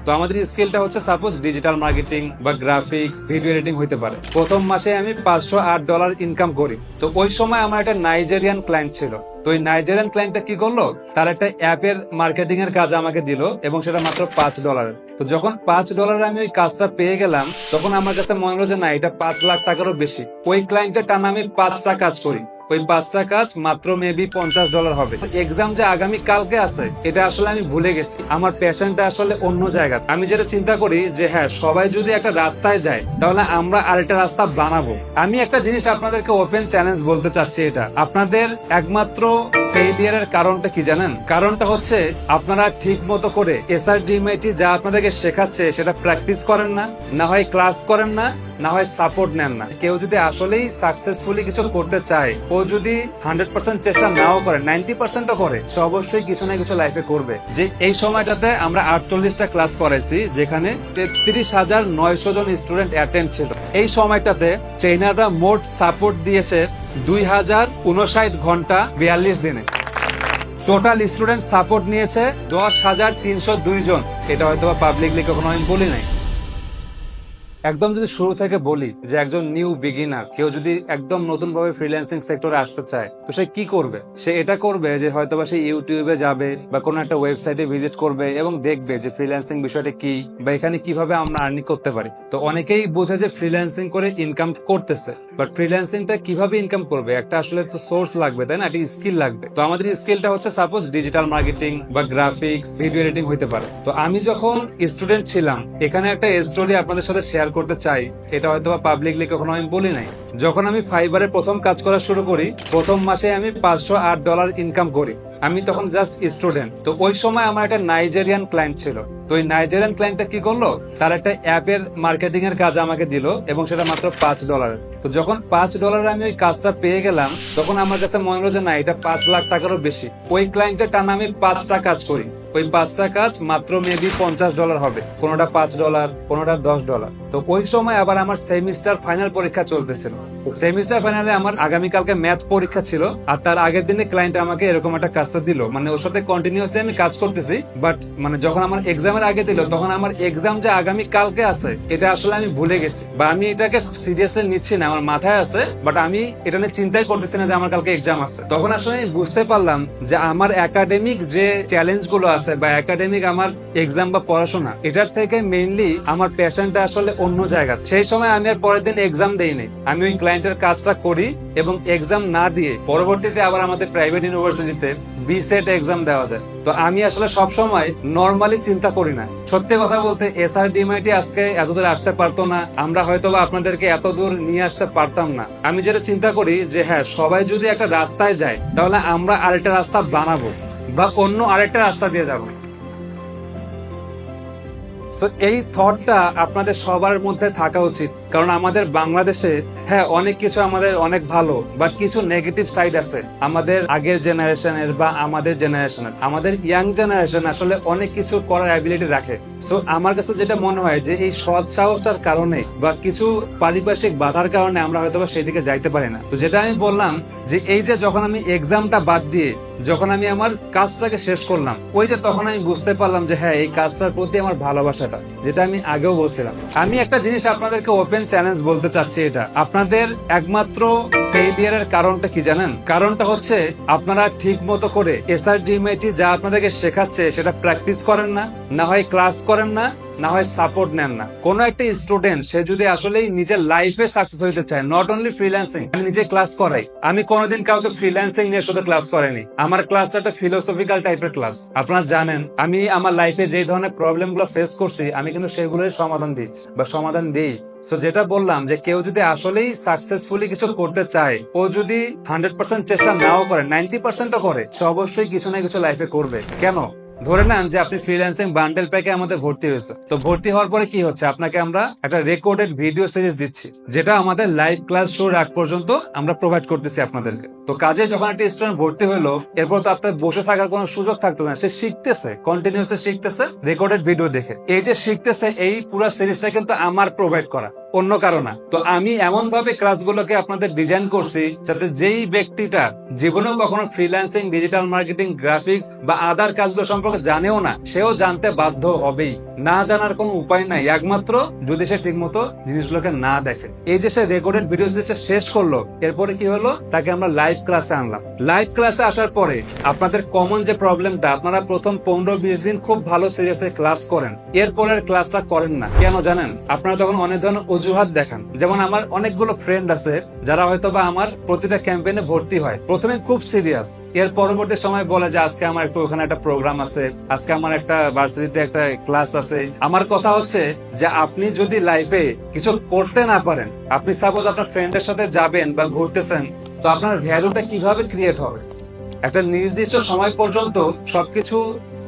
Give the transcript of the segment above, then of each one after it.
তো আমাদের স্কিলটা হচ্ছে সাপোজ ডিজিটাল মার্কেটিং বা গ্রাফিক্স, ভিডিও এডিটিং হইতে পারে। প্রথম মাসে আমি $508 ইনকাম করি। তো ওই সময় আমার একটা নাইজেরিয়ান ক্লায়েন্ট ছিল। তো ওই নাইজেরিয়ান ক্লায়েন্টটা কি করলো, তার একটা অ্যাপের মার্কেটিং এর কাজ আমাকে দিল এবং সেটা মাত্র $5। তো যখন $5 আমি ওই কাজটা পেয়ে গেলাম, তখন আমার কাছে মনে হলো যে না, এটা 5 লাখ টাকারও বেশি। ওই ক্লায়েন্টের টানা আমি 5টা কাজ করি, ওই 5টা কাজ মাত্র মেবি $50 হবে। এক্সাম যে আগামী কালকে আছে, এটা আসলে আমি ভুলে গেছি। আমার প্যাশনটা আসলে অন্য জায়গা। আমি যেটা চিন্তা করি যে হ্যাঁ, সবাই যদি একটা রাস্তায় যায়, তাহলে আমরা আরেকটা রাস্তা বানাবো। আমি একটা জিনিস আপনাদেরকে ওপেন চ্যালেঞ্জ বলতে চাচ্ছি, এটা আপনাদের একমাত্র ফেইলিয়ারের কারণটা কি জানেন? কারণটা হচ্ছে আপনারা ঠিক মতো করে এসআরডিএমআইটি যা আপনাদেরকে শেখাচ্ছে সেটা প্র্যাকটিস করেন না, না হয় ক্লাস করেন না, না হয় সাপোর্ট নেন না। কেউ যদি আসলেই সাকসেসফুলি কিছু করতে চায়, ও যদি 100% চেষ্টা নাও করে, 90%ও করে, সে অবশ্যই কিছু না কিছু লাইফে করবে। যে এই সময়টাতে আমরা 48টা ক্লাস করাইছি, যেখানে 33,900 জন স্টুডেন্ট অ্যাটেন্ড ছিল। এই সময়টাতে ট্রেনাররা মোট সাপোর্ট দিয়েছে 2059 ঘন্টা 42 দিনে। টোটাল স্টুডেন্ট সাপোর্ট নিয়েছে 10,302 জন। এটা হয়তো পাবলিকলি কখনো আমি বলি নাই। একদম যদি শুরু থেকে বলি যে একজন নিউ বিগিনার, কেউ যদি একদম নতুন ভাবে ফ্রিল্যান্সিং সেক্টরে আসতে চায়, তো সে কি করবে? সে এটা করবে যে হয়তোবা সে ইউটিউবে যাবে বা কোনো একটা ওয়েবসাইটে ভিজিট করবে এবং দেখবে যে ফ্রিল্যান্সিং বিষয়টা কি বা এখানে কিভাবে আমরা আর্নিং করতে পারি। তো অনেকেই বোঝে যে ফ্রিল্যান্সিং করে ইনকাম করতেছে, বাট ফ্রিল্যান্সিংটা কিভাবে ইনকাম করবে? একটা আসলে তো সোর্স লাগবে, তাই না? একটা স্কিল লাগবে। তো আমাদের স্কিলটা হচ্ছে সাপোজ ডিজিটাল মার্কেটিং বা গ্রাফিক্স, ভিডিও এডিটিং হইতে পারে। তো আমি যখন স্টুডেন্ট ছিলাম, এখানে একটা স্টোরি আপনাদের সাথে শেয়ার করতে চাই। এটা হয়তো পাবলিকলি কখনো আমি বলি নাই। যখন আমি ফাইবারে প্রথম কাজ করা শুরু করি, প্রথম মাসে আমি $508 ইনকাম করি। আমি তখন জাস্ট স্টুডেন্ট। তো ওই সময় আমার একটা নাইজেরিয়ান ক্লায়েন্ট ছিল। তো ওই নাইজেরিয়ান ক্লায়েন্টটা কি করলো, তার একটা অ্যাপের মার্কেটিং এর কাজ আমাকে দিল এবং সেটা মাত্র $5। তো যখন $5 আমি ওই কাজটা পেয়ে গেলাম, তখন আমার কাছে মনে হলো যে না, এটা 5 লাখ টাকারও বেশি। ওই ক্লায়েন্টের টানা আমি 5টা কাজ করি, ওই 5টা কাজ মাত্র মেবি $50 হবে। কোনোটা $5, কোনোটা $10। তো ওই সময় আবার আমার সেমিস্টার ফাইনাল পরীক্ষা চলতেছিল। সেমিস্টার ফাইনালে আমার আগামীকালকে ম্যাথ পরীক্ষা ছিল, আর তার আগের দিনে ক্লায়েন্ট আমাকে এরকম একটা কাজটা দিল। মানে ওর সাথে কন্টিনিউয়াসলি আমি কাজ করতেছি, বাট মানে যখন আমার এক্সামের আগে দিল, তখন আমার এক্সাম যে আগামী কালকে আছে, এটা আসলে আমি ভুলে গেছি, বা আমি এটাকে সিরিয়াসলি নিচ্ছি না। আমার মাথায় আছে, বাট আমি এটা নিয়ে চিন্তাই করতেছি না যে আমার কালকে এক্সাম আছে। তখন আসলে আমি বুঝতে পারলাম যে আমার একাডেমিক যে চ্যালেঞ্জ গুলো আছে বা একাডেমিক আমার এক্সাম বা পড়াশোনা, এটার থেকে মেইনলি আমার প্যাশনটা আসলে অন্য জায়গা। সেই সময় আমি আর পরের দিন এক্সাম দেইনি, আমি ওই ক্লায়েন্টের কাজটা করি এবং এক্সাম না দিয়ে পরবর্তীতে আবার আমাদের প্রাইভেট ইউনিভার্সিটিতে বিসেট এক্সাম দেওয়া যায়। তো আমি আসলে সব সময় নরমালি চিন্তা করি না। সত্যি কথা বলতে এসআরডিএমআইটি আজকে এতদূর আসতে পারতো না, আমরা হয়তো বা আপনাদেরকে এত দূর নিয়ে আসতে পারতাম না। আমি যেটা চিন্তা করি যে হ্যাঁ, সবাই যদি একটা রাস্তায় যায়, তাহলে আমরা আরেকটা রাস্তা বানাবো বা অন্য আরেকটা রাস্তা দিয়ে যাবো। এই থটটা আপনাদের সবার মধ্যে থাকা উচিত, কারণ আমাদের বাংলাদেশে হ্যাঁ, অনেক কিছু আমাদের অনেক ভালো, বাট কিছু নেগেটিভ সাইড আছে। আমাদের আগের জেনারেশনের বা আমাদের জেনারেশনের, আমাদের ইয়াং জেনারেশন আসলে অনেক কিছু করার অ্যাবিলিটি রাখে। সো আমার কাছে যেটা মনে হয় যে এই সৎ সাহসটার কারণে বা কিছু পারিপার্শ্বিক বাধার কারণে আমরা হয়তো বা সেই দিকে যাইতে পারি না। তো যেটা আমি বললাম যে এই যে যখন আমি এক্সামটা বাদ দিয়ে যখন আমি আমার কাজটাকে শেষ করলাম, ওই যে তখন আমি বুঝতে পারলাম যে হ্যাঁ, এই কাজটার প্রতি আমার ভালোবাসাটা, যেটা আমি আগেও বলছিলাম। আমি একটা জিনিস আপনাদেরকে ওপেন চ্যালেঞ্জ বলতে চাচ্ছি, এটা আপনাদের একমাত্র ফেইলিয়ারের কারণটা কি জানেন? কারণটা হচ্ছে আপনারা ঠিক মতো করে এসআরডিএমআইটি যা আপনাদেরকে শেখাচ্ছে সেটা প্র্যাকটিস করেন না, না হয় ক্লাস করেন না, না হয় সাপোর্ট নেন না। কোন একটা স্টুডেন্ট সে যদি আসলেই নিজের লাইফে সাকসেস হইতে চায়, নট অনলি ফ্রিল্যান্সিং, আমি নিজে ক্লাস করাই। আমি কোনোদিন কাউকে ফ্রিল্যান্সিং নিয়ে শুধু ক্লাস করাইনি। আমার ক্লাসটা একটা ফিলোসফিক্যাল টাইপের ক্লাস। আপনারা জানেন আমি আমার লাইফে যে ধরনের প্রবলেম গুলো ফেস করছি, আমি কিন্তু সেগুলোর সমাধান দিচ্ছি বা সমাধান দিই। সো যেটা বললাম যে কেউ যদি আসলেই সাকসেসফুলি কিছু করতে চায়, ও যদি 100% চেষ্টা নাও করে, 90%ও করে, সে অবশ্যই কিছু না কিছু লাইফে করবে। কেন? ধরে নেন যে আপনি ফ্রিল্যান্সিং বান্ডেল প্যাকে আমাদের ভর্তি হয়েছে। তো ভর্তি হওয়ার পরে কি হচ্ছে, আপনাকে আমরা একটা রেকর্ডেড ভিডিও সিরিজ দিচ্ছি, যেটা আমাদের লাইভ ক্লাস শুরুর আগ পর্যন্ত আমরা প্রোভাইড করতেছি আপনাদেরকে। তো কাজে যখন একটা স্টুডেন্ট ভর্তি হলো, এরপর তো আপনার বসে থাকার কোনো সুযোগ থাকতো না। সে শিখতেছে, কন্টিনিউসলি শিখতেছে রেকর্ডেড ভিডিও দেখে। এই যে শিখতেছে, এই পুরো সিরিজটা কিন্তু আমার প্রোভাইড করা। অন্য কারো না। তো আমি এমন ভাবে ক্লাসগুলোকে আপনাদের ডিজাইন করছি যাতে যেই ব্যক্তিটা জীবনেও কখনো ফ্রিল্যান্সিং, ডিজিটাল মার্কেটিং, গ্রাফিক্স বা আদার কাজগুলো সম্পর্কে জানেও না, সেও জানতে বাধ্য হবেই। না জানার কোনো উপায় নাই, একমাত্র যদি সে ঠিকমতো জিনিসগুলোকে না দেখে। এই যে সে রেকর্ডেড ভিডিও শেষ করলো, এরপরে কি হলো, তাকে আমরা লাইভ ক্লাসে আনলাম। লাইভ ক্লাসে আসার পরে আপনাদের কমন যে প্রবলেমটা, আপনারা প্রথম 15-20 দিন খুব ভালো সিরিয়াসে ক্লাস করেন, এরপরের ক্লাসটা করেন না। কেন জানেন? আপনারা তখন অনেক ধরনের অজুহাত দেখান। যেমন আমার অনেকগুলো ফ্রেন্ড আছে যারা হয়তো বা আমার প্রতিটা ক্যাম্পেইনে ভর্তি হয়, প্রথমে খুব সিরিয়াস, এর পরবর্তী সময় বলে যে আজকে আমার একটু ওখানে একটা প্রোগ্রাম আছে, আজকে আমার একটা ভার্সিটিতে একটা ক্লাস আছে। আমার কথা হচ্ছে যে আপনি যদি লাইফে কিছু করতে না পারেন, আপনি সাপোজ আপনার ফ্রেন্ডের সাথে যাবেন বা ঘুরতেছেন, তো আপনার ভ্যালুটা কিভাবে ক্রিয়েট হবে? একটা নির্দিষ্ট সময় পর্যন্ত সবকিছু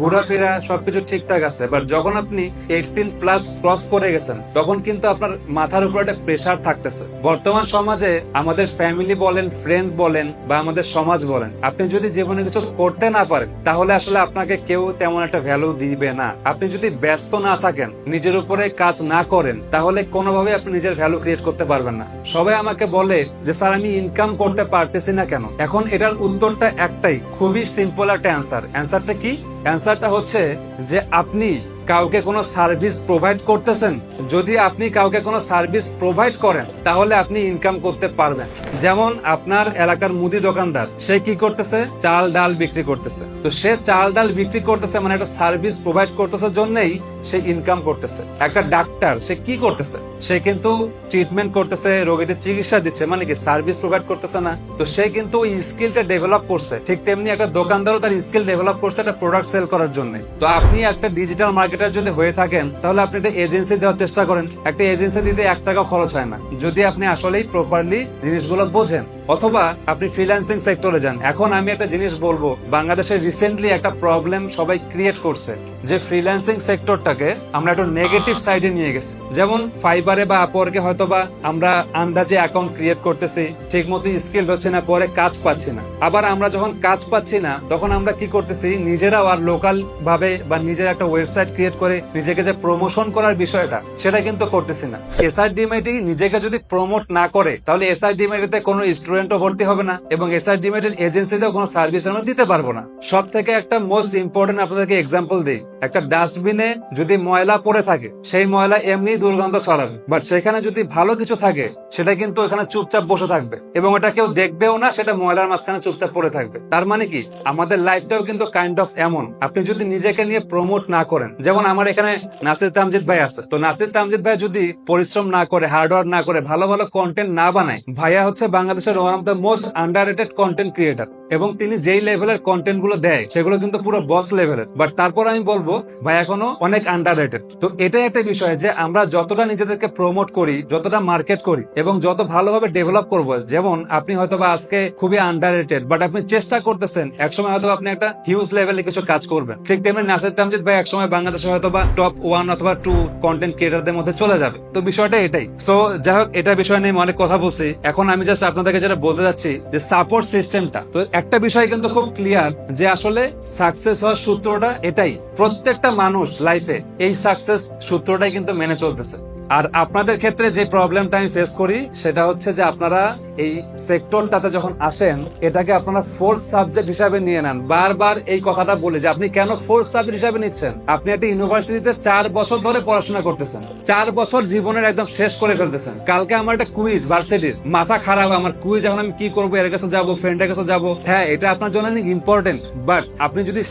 ঘোরাফেরা সবকিছু ঠিকঠাক আছে, বাট যখন আপনি 18+ ক্রস করে গেছেন, তখন কিন্তু আপনার মাথার উপর একটা প্রেসার থাকতেছে। বর্তমান সমাজে আমাদের ফ্যামিলি বলেন, ফ্রেন্ড বলেন বা আমাদের সমাজ বলেন, আপনি যদি জীবনে কিছু করতে না পারেন, তাহলে আসলে আপনাকে কেউ তেমন একটা ভ্যালু দিবে না। আপনি যদি ব্যস্ত না থাকেন, নিজের উপরে কাজ না করেন, তাহলে কোনোভাবে আপনি নিজের ভ্যালু ক্রিয়েট করতে পারবেন না। সবাই আমাকে বলে যে স্যার আমি ইনকাম করতে পারতেছি না কেন? এখন এটার উত্তরটা একটাই, খুবই সিম্পল একটা অ্যান্সারটা কি? অ্যান্সারটা হচ্ছে যে আপনি কাউকে কোনো সার্ভিস প্রোভাইড করতেছেন। যদি আপনি কাউকে কোনো সার্ভিস প্রোভাইড করেন, তাহলে আপনি ইনকাম করতে পারবেন। যেমন আপনার এলাকার মুদি দোকানদার, সে কি করতেছে? চাল ডাল বিক্রি করতেছে। তো সে চাল ডাল বিক্রি করতেছে মানে একটা সার্ভিস প্রোভাইড করতেছে জন্যই সে ইনকাম করতেছে। একটা ডাক্তার, সে কি করতেছে? সে কিন্তু ট্রিটমেন্ট করতেছে, রোগীদের চিকিৎসা দিচ্ছে, মানে কি সার্ভিস প্রোভাইড করতেছে না? তো সে কিন্তু ওই স্কিলটা ডেভেলপ করছে। ঠিক তেমনি একটা দোকানদারও তার স্কিল ডেভেলপ করছে একটা প্রোডাক্ট সেল করার জন্য। তো আপনি একটা ডিজিটাল মার্কেটার যদি হয়ে থাকেন, তাহলে আপনি একটা এজেন্সি দেওয়ার চেষ্টা করেন। একটা এজেন্সি দিতে 1 টাকা খরচ হয় না, যদি আপনি আসলেই প্রপারলি জিনিসগুলো বোঝেন। অথবা আপনি ফ্রিল্যান্সিং সেক্টরে যান। এখন আমি একটা জিনিস বলবো, বাংলাদেশে রিসেন্টলি একটা প্রবলেম সবাই ক্রিয়েট করছে যে ফ্রিল্যান্সিং সেক্টরটাকে আমরা একটু নেগেটিভ সাইডে নিয়ে গেছি। যেমন ফাইবারে বা আপওয়ার্কে হয়তো বা আমরা আন্দাজে অ্যাকাউন্ট ক্রিয়েট করতেছি, ঠিক মতো স্কিল হচ্ছে না, পরে কাজ পাচ্ছি না। আবার আমরা যখন কাজ পাচ্ছি না, তখন আমরা কি করতেছি, নিজেরাও আর লোকাল ভাবে বা নিজের একটা ওয়েবসাইট ক্রিয়েট করে নিজেকে যে প্রমোশন করার বিষয়টা, সেটা কিন্তু করতেছি না। এসআরডিএমআইটি নিজেকে যদি প্রমোট না করে, তাহলে এসআরডিএমআইটিতে কোনো স্টুডেন্টও ভর্তি হবে না এবং এসআরডিএমআইটির এজেন্সিতেও কোনো সার্ভিস আমরা দিতে পারবো না। সব থেকে একটা মোস্ট ইম্পর্টেন্ট আপনাদেরকে এক্সাম্পল দিই, একটা ডাস্টবিনে যদি ময়লা পড়ে থাকে, সেই ময়লা এমনি দুর্গন্ধ ছড়াবে, বাট সেখানে যদি ভালো কিছু থাকে, সেটা কিন্তু এখানে চুপচাপ বসে থাকবে এবং এটা কেউ দেখবেও না, সেটা ময়লার মাঝখানে চুপচাপ পড়ে থাকবে। তার মানে কি, আমাদের লাইফটাও কিন্তু কাইন্ড অফ এমন। আপনি যদি নিজেকে নিয়ে প্রমোট না করেন, যেমন আমার এখানে নাসির তামজিদ ভাই আছে, তো নাসির তামজিদ ভাই যদি পরিশ্রম না করে, হার্ডওয়ার্ক না করে, ভালো ভালো কন্টেন্ট না বানায়, ভাইয়া হচ্ছে বাংলাদেশের one of the most underrated content creator এবং তিনি যেই লেভেলের কন্টেন্ট গুলো দেয়, সেগুলো কিন্তু পুরো বস লেভেলের। বাট তারপর আমি বলবো ভাই এখনো অনেক আন্ডাররেটেড। তো এটাই একটা বিষয় যে আমরা যতটা নিজেদেরকে প্রমোট করি, যতটা মার্কেট করি এবং যত ভালোভাবে ডেভেলপ করবো। যেমন আপনি হয়তো বা আজকে খুবই আন্ডাররেটেড, বাট আপনি চেষ্টা করতেছেন একসময় হয়তো আপনি একটা হিউজ লেভেলে কিছু কাজ করবেন। ঠিক তেমনি নাসির তামজিদ ভাই একসময় বাংলাদেশে হয়তো বা টপ 1 অথবা 2 কন্টেন্ট ক্রিয়েটারদের মধ্যে চলে যাবে। তো বিষয়টা এটাই। সো যাই হোক, এটা বিষয় নিয়ে অনেক কথা বলছি। এখন আমি জাস্ট আপনাদেরকে যেটা বলতে যাচ্ছি যে সাপোর্ট সিস্টেমটা, তো একটা বিষয় কিন্তু খুব ক্লিয়ার যে আসলে সাকসেস হওয়ার সূত্রটা এটাই। প্রত্যেকটা মানুষ লাইফে এই সাকসেস সূত্রটাই কিন্তু মেনে চলতেছে। আর আপনাদের ক্ষেত্রে যে প্রবলেমটা আমি ফেস করি, সেটা হচ্ছে যে আপনারা এই সেক্টরটাতে যখন আসেন, এটাকে আপনারা ফোর্থ সাবজেক্ট হিসাবে নিয়ে নেন। বারবার এই কথাটা বলে যে আপনি কেন ফোর্থ সাবজেক্ট হিসাবে নিচ্ছেন? আপনি একটা ইউনিভার্সিটিতে 4 বছর ধরে পড়াশোনা করতেছেন, 4 বছর জীবনের একদম শেষ করে ফেলতেছেন। কালকে আমার একটা কুইজ ভার্সিটির, মাথা খারাপ আমার কুইজ, এখন আমি কি করবো? এর কাছে যাবো, ফ্রেন্ডের কাছে যাবো। হ্যাঁ, এটা আপনার জন্য অনেক ইম্পর্টেন্ট, বাট আপনি যদি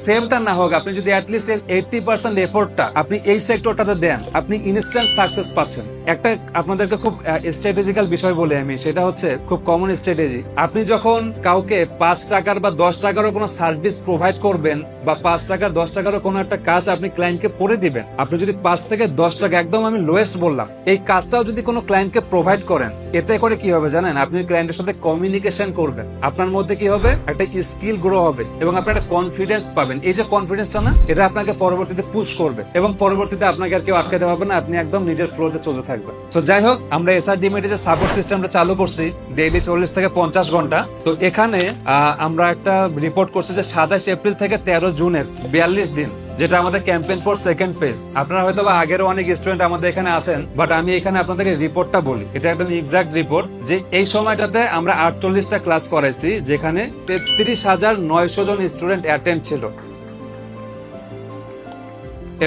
সেমটা না হোক, আপনি যদি অ্যাটলিস্ট 80% এফোর্টটা আপনি এই সেক্টরটাতে দেন, আপনি ইনস্ট্যান্ট সাকসেস পাচ্ছেন। একটা আপনাদেরকে খুব স্ট্র্যাটেজিক্যাল বিষয় বলে আমি, সেটা হচ্ছে খুব কমন স্ট্র্যাটেজি। আপনি যখন কাউকে 5 টাকার বা 10 টাকারও কোনো সার্ভিস প্রোভাইড করবেন, বা 5 টাকার 10 টাকারও কোনো একটা কাজ আপনি ক্লায়েন্টকে করে দিবেন, আপনি যদি 5 থেকে 10 টাকা, একদম আমি লোয়েস্ট বললাম, এই কাজটাও যদি কোনো ক্লায়েন্টকে প্রোভাইড করেন, এতে করে কি হবে জানেন? আপনি ক্লায়েন্টের সাথে কমিউনিকেশন করবেন, আপনার মধ্যে কি হবে? একটা স্কিল গ্রো হবে এবং আপনি একটা কনফিডেন্স পাবেন। এই যে কনফিডেন্সটা না, এটা আপনাকে পরবর্তীতে পুশ করবে এবং পরবর্তীতে আপনাকে আর কেউ আটকাতে পারবে না, আপনি একদম নিজের ফ্লোতে চলতে থাকবেন। তো যাই হোক, আমরা এসআরডিএমআইটি যে সাপোর্ট সিস্টেমটা চালু করছি ডেইলি 40 থেকে 50 ঘন্টা, তো এখানে আমরা একটা রিপোর্ট করছি যে 27 এপ্রিল থেকে 13 জুনের 42 দিন যেটা আমাদের ক্যাম্পেইন ফর সেকেন্ড ফেজ। আপনারা হয়তো বা আগেরও অনেক স্টুডেন্ট আমাদের এখানে আছেন, বাট আমি এখানে আপনাদেরকে রিপোর্টটা বলি, এটা একদম এক্সাক্ট রিপোর্ট যে এই সময়টাতে আমরা 48টা ক্লাস করাইছি, যেখানে 33,900 জন স্টুডেন্ট অ্যাটেন্ড ছিল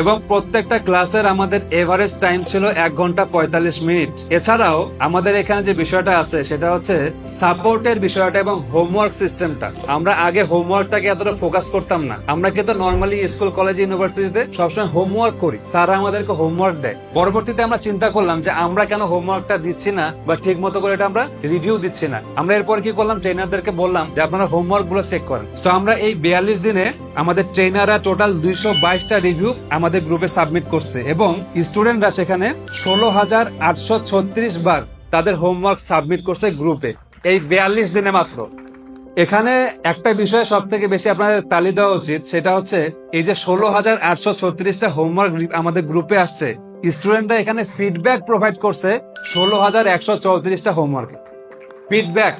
এবং প্রত্যেকটা ক্লাসের আমাদের এভারেজ টাইম ছিল 1 ঘন্টা 45 মিনিট। এছাড়াও আমাদের এখানে যে বিষয়টা আছে সেটা হচ্ছে সাপোর্টের বিষয়টা এবং হোমওয়ার্ক সিস্টেমটা। আমরা আগে হোমওয়ার্কটাকে এতটা ফোকাস করতাম না, আমরা কিন্তু নর্মালি স্কুল কলেজ ইউনিভার্সিটিতে সবসময় হোমওয়ার্ক করি, স্যাররা আমাদেরকে হোমওয়ার্ক দেয়। পরবর্তীতে আমরা চিন্তা করলাম যে আমরা কেন হোমওয়ার্কটা দিচ্ছি না বা ঠিক মতো করে এটা আমরা রিভিউ দিচ্ছি না। আমরা এরপর কি করলাম, ট্রেনারদেরকে বললাম যে আপনারা হোমওয়ার্ক গুলো চেক করেন। তো আমরা এই 42 দিনে আমাদের ট্রেনাররা টোটাল 222টা রিভিউ আমাদের গ্রুপে সাবমিট করছে এবং স্টুডেন্টরা সেখানে 16,836 বার তাদের হোমওয়ার্ক সাবমিট করছে গ্রুপে এই 42 দিনে মাত্র। এখানে একটা বিষয় সব থেকে বেশি আপনাদের তালি দেওয়া উচিত, সেটা হচ্ছে এই যে 16,836টা হোমওয়ার্ক আমাদের গ্রুপে আসছে, স্টুডেন্টরা এখানে ফিডব্যাক প্রোভাইড করছে 16,134টা হোমওয়ার্ক ফিডব্যাক,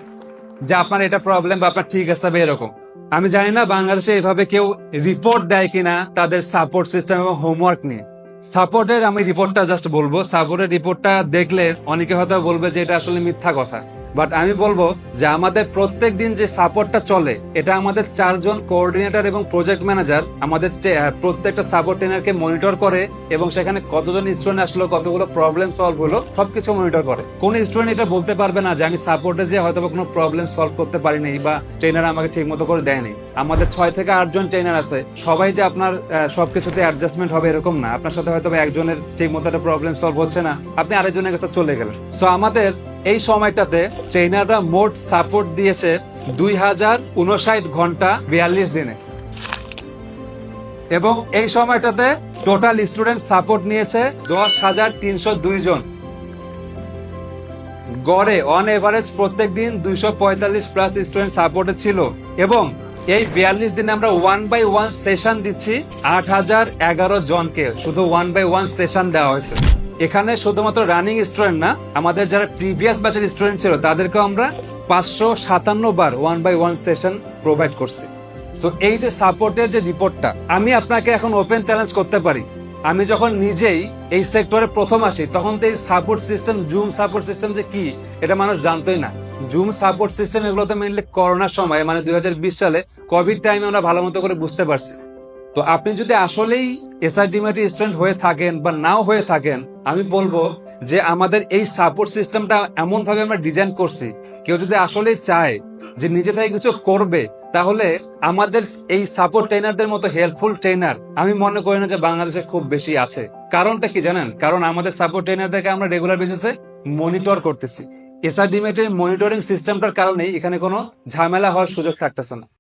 যে আপনার এটা প্রবলেম বা আপনার ঠিক আছে এরকম। আমি জানি না বাংলাদেশে এভাবে কেউ রিপোর্ট দেয় কিনা তাদের সাপোর্ট সিস্টেম এবং হোমওয়ার্ক নিয়ে। সাপোর্টের আমি রিপোর্টটা জাস্ট বলবো, সাপোর্টের রিপোর্টটা দেখলে অনেকে হয়তো বলবে যে এটা আসলে মিথ্যা কথা, বাট আমি বলবো যে আমাদের প্রত্যেক দিন যে সাপোর্টটা চলে এটা আমাদের 4 জন কোঅর্ডিনেটর এবং প্রজেক্ট ম্যানেজার আমাদের প্রত্যেকটা সাপোর্ট ট্রেনারকে মনিটর করে এবং সেখানে কতজন স্টুডেন্ট আসলো, কতগুলো প্রবলেম সলভ হলো, সবকিছু মনিটর করে। কোন স্টুডেন্ট এটা বলতে পারবে না যে আমি সাপোর্টে যে হয়তো কোনো প্রবলেম সলভ করতে পারিনি বা ট্রেনার আমাকে ঠিক মতো করে দেয়নি। আমাদের 6 থেকে 8 জন ট্রেনার আছে, সবাই যে আপনার সবকিছুতে অ্যাডজাস্টমেন্ট হবে এরকম না। আপনার সাথে হয়তো একজনের ঠিক মতো একটা প্রবলেম সলভ হচ্ছে না, আপনি আরেকজনের কাছে চলে গেলেন। সো আমাদের এই সময়টাতে ট্রেনাররা মোট সাপোর্ট দিয়েছে 2059 ঘন্টা 42 দিনে এবং এই সময়টাতে টোটাল স্টুডেন্ট সাপোর্ট নিয়েছে 10,302 জন। গড়ে অন এভারেজ প্রত্যেক দিন 245 প্লাস স্টুডেন্ট সাপোর্টে ছিল এবং এই 42 দিনে আমরা 1/1 সেশন দিচ্ছি 8,011 জনকে, শুধু 1/1 সেশন দেওয়া হয়েছে। এখানে শুধুমাত্র রানিং স্টুডেন্ট না, আমাদের যারা প্রিভিয়াস ব্যাচের স্টুডেন্ট ছিল তাদেরকে আমরা 557 বার 1/1 সেশন প্রোভাইড করছি। সো এই যে সাপোর্টের যে রিপোর্টটা, আমি আপনাকে এখন ওপেন চ্যালেঞ্জ করতে পারি, আমি যখন নিজেই এই সেক্টরে প্রথম আসি তখন তো এই support system, zoom support system যে কি এটা মানুষ জানতোই না। জুম সাপোর্ট সিস্টেম এগুলো তো মেইনলি করোনার সময় মানে 2020 সালে কোভিড টাইমে আমরা ভালো মতো করে বুঝতে পারছি। তো আপনি যদি আসলেই এসআইডিমেটি স্টুডেন্ট হয়ে থাকেন বা নাও হয়ে থাকেন, আমি বলবো যে আমাদের এই সাপোর্ট সিস্টেমটা এমন ভাবে আমরা ডিজাইন করছি, কেউ যদি আসলেই চায় যে নিজে থেকে কিছু করবে তাহলে আমাদের এই সাপোর্ট ট্রেনারদের মতো হেল্পফুল ট্রেনার আমি মনে করি না যে বাংলাদেশে খুব বেশি আছে। কারণটা কি জানেন? কারণ আমাদের সাপোর্ট ট্রেনারদেরকে আমরা রেগুলার বেসিসে মনিটর করতেছি। এসআইডিমেটের মনিটরিং সিস্টেমটার কারণেই এখানে কোনো ঝামেলা হওয়ার সুযোগ থাকতেছে না।